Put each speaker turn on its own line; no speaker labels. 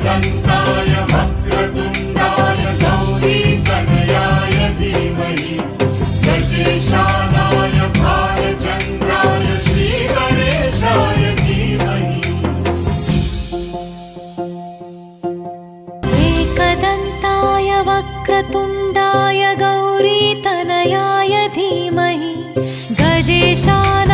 एकदन्ताय वक्रतुण्डाय गौरीतनयाय धीमहि गजेशानाय भालचन्द्राय श्रीगणेशाय धीमहि
एकदन्ताय वक्रतुण्डाय गौरीतनयाय धीमहि गजेशानाय